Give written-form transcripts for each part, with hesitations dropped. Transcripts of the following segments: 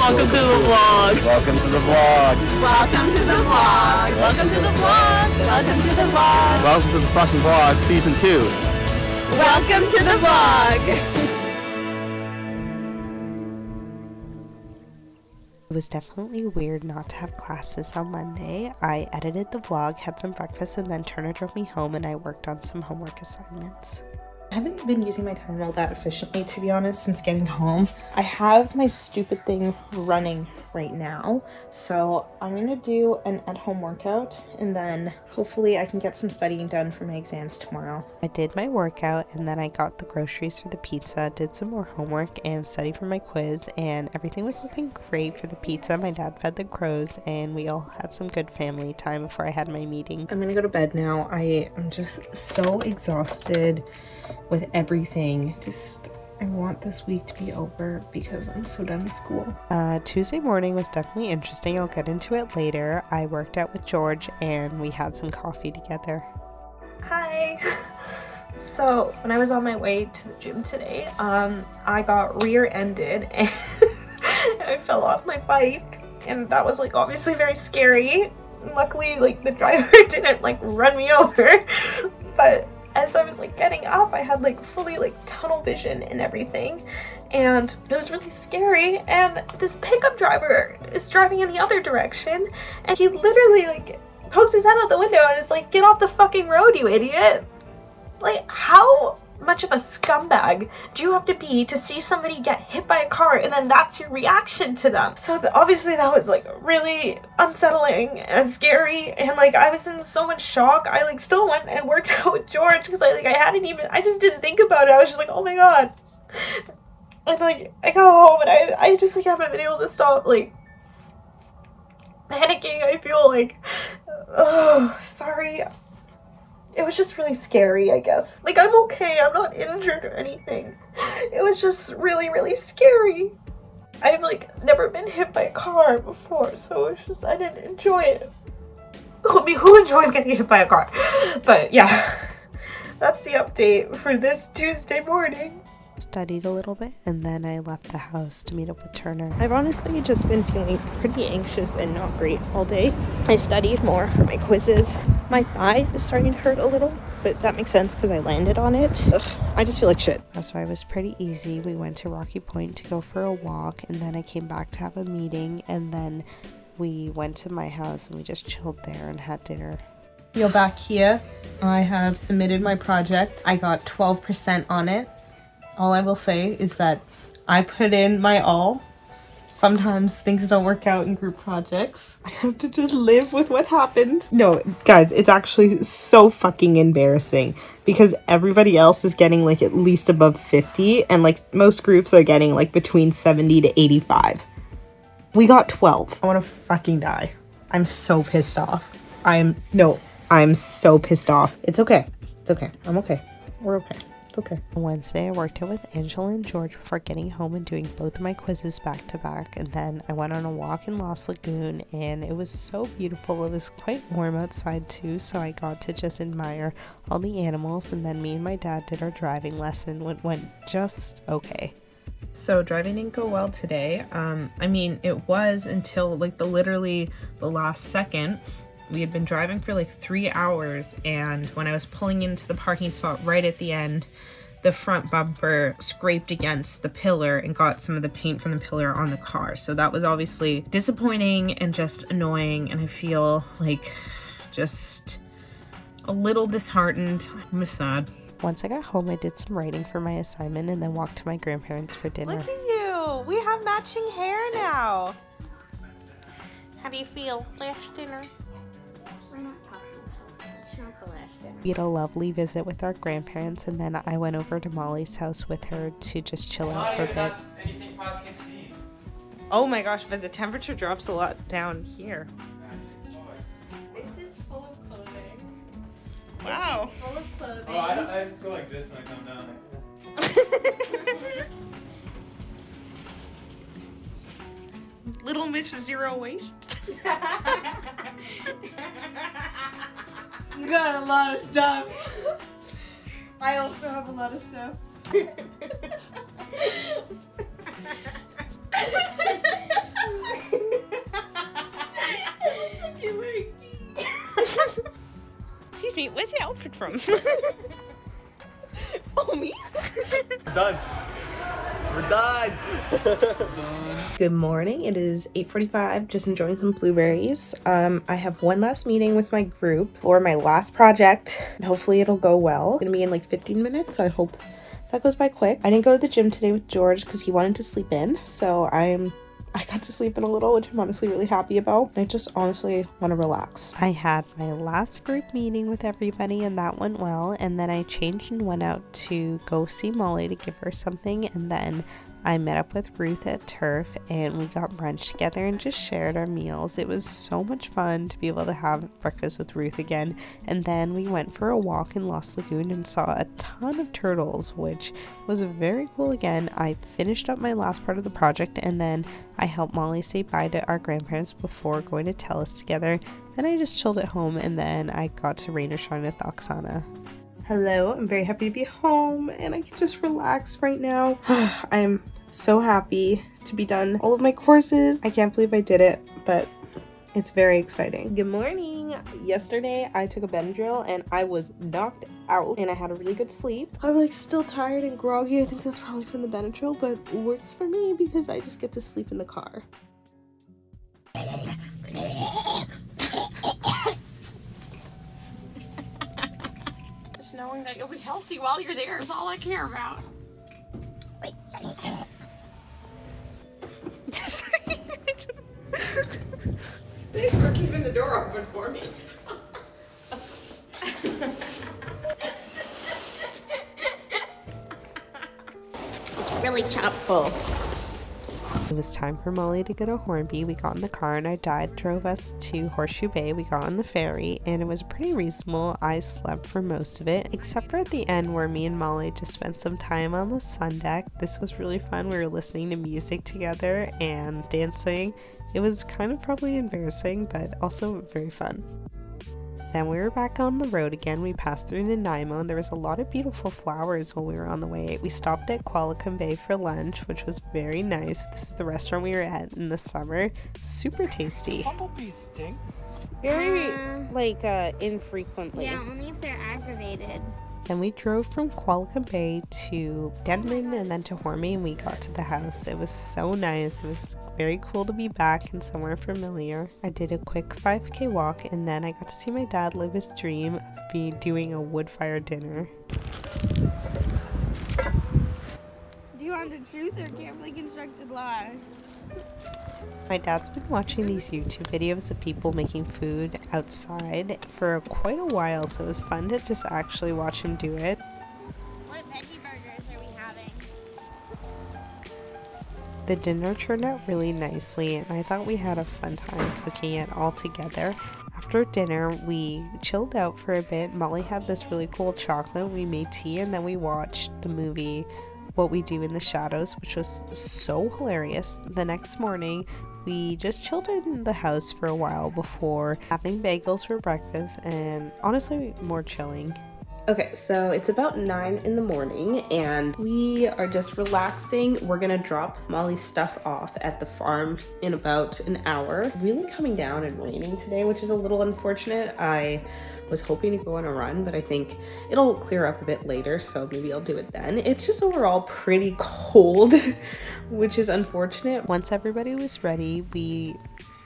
Welcome to the vlog. Welcome to the vlog. Welcome to the vlog. Welcome to the vlog. Welcome to the vlog. Welcome to the fucking vlog, season 2. Welcome to the vlog. It was definitely weird not to have classes on Monday. I edited the vlog, had some breakfast, and then Turner drove me home and I worked on some homework assignments. I haven't been using my time all that efficiently, to be honest, since getting home. I have my stupid thing running right now, so I'm gonna do an at-home workout and then hopefully I can get some studying done for my exams tomorrow. I did my workout and then I got the groceries for the pizza, did some more homework and studied for my quiz, and everything was looking great for the pizza. My dad fed the crows and we all had some good family time before I had my meeting. I'm gonna go to bed now. I am just so exhausted with everything. I want this week to be over because I'm so done with school. Tuesday morning was definitely interesting. I'll get into it later. I worked out with George and we had some coffee together. Hi! So when I was on my way to the gym today, I got rear-ended and I fell off my bike, and that was like obviously very scary. Luckily, like, the driver didn't like run me over, but as I was like getting up, I had like fully like tunnel vision and everything, and it was really scary. And this pickup driver is driving in the other direction, and he literally like pokes his head out the window and is like, "Get off the fucking road, you idiot!" Like, how much of a scumbag do you have to be to see somebody get hit by a car and then that's your reaction to them? So obviously that was like really unsettling and scary, and like I was in so much shock. I like still went and worked out with George because I just didn't think about it. I was just like, oh my god. And like I got home and I just like haven't been able to stop like panicking. I feel like, oh, sorry. It was just really scary, I guess. Like, I'm okay, I'm not injured or anything. It was just really, really scary. I've like never been hit by a car before, so it's just, I didn't enjoy it. I mean, who enjoys getting hit by a car? But yeah, that's the update for this Tuesday morning. Studied a little bit and then I left the house to meet up with Turner. I've honestly just been feeling pretty anxious and not great all day. I studied more for my quizzes. My thigh is starting to hurt a little, but that makes sense because I landed on it. Ugh, I just feel like shit. So I was pretty easy. We went to Rocky Point to go for a walk, and then I came back to have a meeting, and then we went to my house and we just chilled there and had dinner. You're back here. I have submitted my project. I got 12% on it. All I will say is that I put in my all. Sometimes things don't work out in group projects. I have to just live with what happened. No, guys, it's actually so fucking embarrassing because everybody else is getting like at least above 50, and like most groups are getting like between 70 to 85. We got 12. I want to fucking die. I'm so pissed off. I'm so pissed off. It's okay. It's okay. I'm okay. We're okay. It's okay. On Wednesday, I worked out with Angela and George before getting home and doing both of my quizzes back to back, and then I went on a walk in Lost Lagoon and it was so beautiful. It was quite warm outside too, so I got to just admire all the animals, and then me and my dad did our driving lesson, which went just okay. So driving didn't go well today. I mean, it was until like literally the last second. We had been driving for like 3 hours, and when I was pulling into the parking spot right at the end, the front bumper scraped against the pillar and got some of the paint from the pillar on the car. So that was obviously disappointing and just annoying, and I feel like just a little disheartened. I'm sad. Once I got home, I did some writing for my assignment and then walked to my grandparents for dinner. Look at you! We have matching hair now! How do you feel? Last dinner? We're not talking. It's not the last dinner. We had a lovely visit with our grandparents, and then I went over to Molly's house with her to just chill out for a bit. Anything past 16. Oh my gosh, but the temperature drops a lot down here. This is full of clothing. Wow. This is full of clothing. Oh, I just go like this when I come down. Little Miss Zero Waste. You got a lot of stuff. I also have a lot of stuff. Where's the outfit from? Oh, me? We're done. We're done. Good morning. It is 8:45. Just enjoying some blueberries. I have one last meeting with my group for my last project. And hopefully it'll go well. It's gonna be in like 15 minutes, so I hope that goes by quick. I didn't go to the gym today with George because he wanted to sleep in, so I got to sleep in a little, which I'm honestly really happy about. I just honestly want to relax. I had my last group meeting with everybody and that went well, and then I changed and went out to go see Molly to give her something, and then I met up with Ruth at Turf and we got brunch together and just shared our meals. It was so much fun to be able to have breakfast with Ruth again. And then we went for a walk in Lost Lagoon and saw a ton of turtles, which was very cool again. I finished up my last part of the project and then I helped Molly say bye to our grandparents before going to Tellus together. Then I just chilled at home and then I got to rain or shine with Oksana. Hello, I'm very happy to be home and I can just relax right now. I'm so happy to be done all of my courses. I can't believe I did it, but it's very exciting. Good morning. Yesterday I took a Benadryl and I was knocked out and I had a really good sleep. I'm like still tired and groggy. I think that's probably from the Benadryl, but it works for me because I just get to sleep in the car. Knowing that you'll be healthy while you're there is all I care about. Thanks for keeping the door open for me. It's really chock full. It was time for Molly to go to Hornby. We got in the car and our dad drove us to Horseshoe Bay. We got on the ferry and it was pretty reasonable. I slept for most of it, except for at the end where me and Molly just spent some time on the sun deck. This was really fun. We were listening to music together and dancing. It was kind of probably embarrassing, but also very fun. Then we were back on the road again. We passed through Nanaimo and there was a lot of beautiful flowers while we were on the way. We stopped at Qualicum Bay for lunch, which was very nice. This is the restaurant we were at in the summer. Super tasty. Bumblebees stink. Very, infrequently. Yeah, only if they're aggravated. Then we drove from Qualicum Bay to Denman and then to Hornby and we got to the house. It was so nice. It was very cool to be back and somewhere familiar. I did a quick 5K walk and then I got to see my dad live his dream of doing a wood fire dinner. Do you want the truth or carefully constructed lie? My dad's been watching these YouTube videos of people making food outside for quite a while, so it was fun to just actually watch him do it. What veggie burgers are we having? The dinner turned out really nicely and I thought we had a fun time cooking it all together. After dinner, we chilled out for a bit. Molly had this really cool chocolate. We made tea and then we watched the movie What We Do in the Shadows, which was so hilarious. The next morning, we just chilled in the house for a while before having bagels for breakfast and honestly more chilling. Okay, so it's about 9 in the morning and we are just relaxing. We're gonna drop Molly's stuff off at the farm in about an hour. Really coming down and raining today, which is a little unfortunate. I was hoping to go on a run, but I think it'll clear up a bit later, so maybe I'll do it then. It's just overall pretty cold, which is unfortunate. Once everybody was ready, we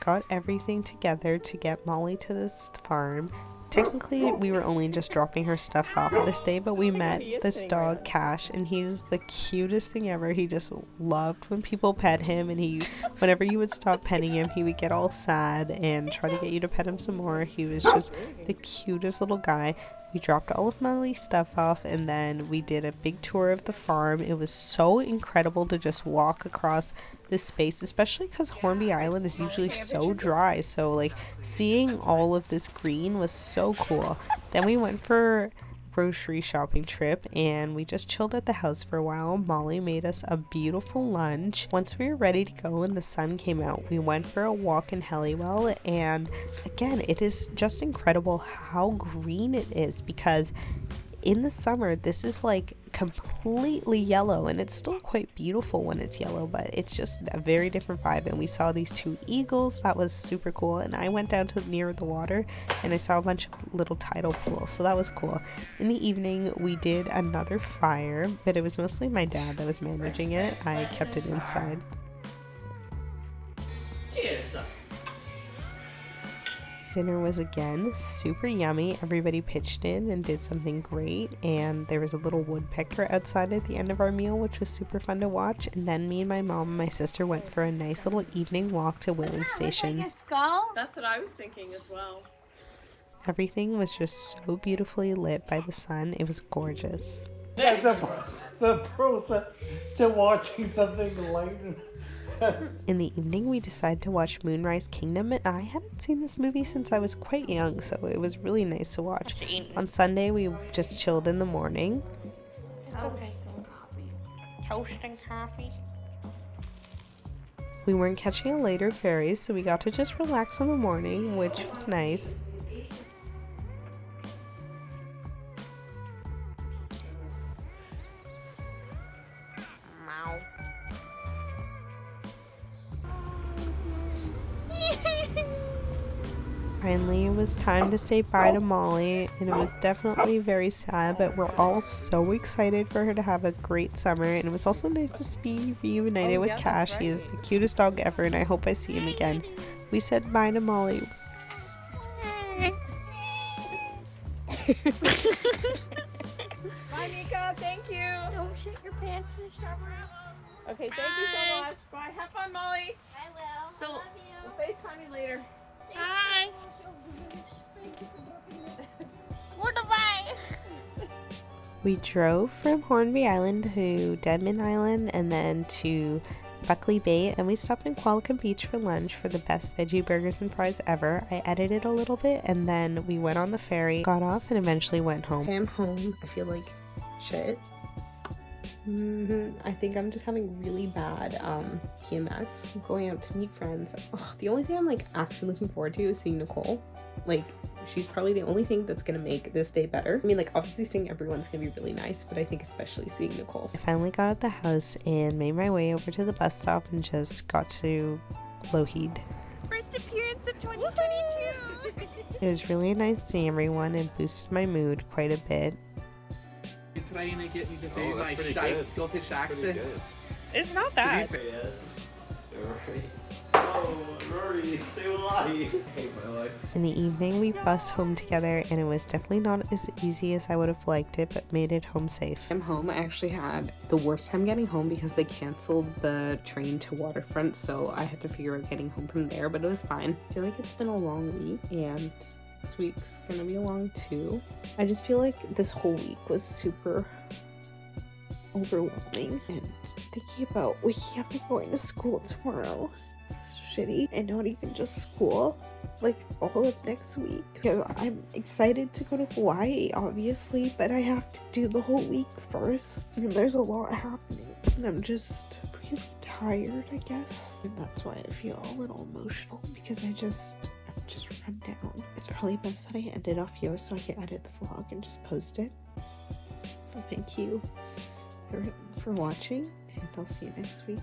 got everything together to get Molly to this farm. Technically, we were only just dropping her stuff off this day, but we met this dog, Cash, and he was the cutest thing ever. He just loved when people pet him, and whenever you would stop petting him, he would get all sad and try to get you to pet him some more. He was just the cutest little guy. We dropped all of Molly's stuff off and then we did a big tour of the farm. It was so incredible to just walk across this space, especially because Hornby Island is usually so dry. So like seeing all of this green was so cool. Then we went for grocery shopping trip and we just chilled at the house for a while. Molly made us a beautiful lunch. Once we were ready to go and the sun came out, we went for a walk in Helliwell, and again, it is just incredible how green it is because in the summer, this is like completely yellow, and it's still quite beautiful when it's yellow, but it's just a very different vibe. And we saw these 2 eagles. That was super cool. And I went down to near the water and I saw a bunch of little tidal pools, so that was cool. In the evening we did another fire, but it was mostly my dad that was managing it. I kept it inside. Cheers. Dinner was again super yummy. Everybody pitched in and did something great, and there was a little woodpecker outside at the end of our meal, which was super fun to watch. And then me and my mom and my sister went for a nice little evening walk to Whaling Station. Like a skull? That's what I was thinking as well. Everything was just so beautifully lit by the sun. It was gorgeous. That's the process to watching something lighten. In the evening we decided to watch Moonrise Kingdom, and I hadn't seen this movie since I was quite young, so it was really nice to watch. On Sunday we just chilled in the morning. It's okay. Toast and coffee. We weren't catching a later ferry, so we got to just relax in the morning, which was nice. Finally, it was time to say bye to Molly, and it was definitely very sad, but we're all so excited for her to have a great summer. And it was also nice to be reunited with Cash. He is the cutest dog ever, and I hope I see him again. We said bye to Molly. Bye, Mika. Thank you. Don't shit your pants and stuff around. Okay, thank you so much. Bye. Have fun, Molly. I will. So, Love we'll FaceTime you later. you. Hi. What a bye. We drove from Hornby Island to Deadman Island and then to Buckley Bay, and we stopped in Qualicum Beach for lunch for the best veggie burgers and fries ever. I edited a little bit, and then we went on the ferry, got off, and eventually went home. Okay, I'm home. I feel like shit. I think I'm just having really bad PMS. I'm going out to meet friends. Ugh, the only thing I'm like actually looking forward to is seeing Nicole. Like, she's probably the only thing that's gonna make this day better. I mean, like, obviously seeing everyone's gonna be really nice, but I think especially seeing Nicole. I finally got at the house and made my way over to the bus stop and just got to Lougheed. First appearance of 2022. It was really nice seeing everyone and boosted my mood quite a bit. Trying to get me to do my shite Scottish accent. It's not bad. Yes. Rory. Oh, Rory, say I hate my life. In the evening, we bussed home together, and it was definitely not as easy as I would have liked it, but made it home safe. I'm home. I actually had the worst time getting home because they canceled the train to Waterfront, so I had to figure out getting home from there, but it was fine. I feel like it's been a long week, and this week's gonna be long too. I just feel like this whole week was super overwhelming, and thinking about waking up and going to school tomorrow is shitty, and not even just school, like all of next week, because I'm excited to go to Hawaii obviously, but I have to do the whole week first, and there's a lot happening, and I'm just really tired, I guess, and that's why I feel a little emotional, because I'm just run down. It's probably best that I end it off here so I can edit the vlog and just post it. So thank you for watching, and I'll see you next week.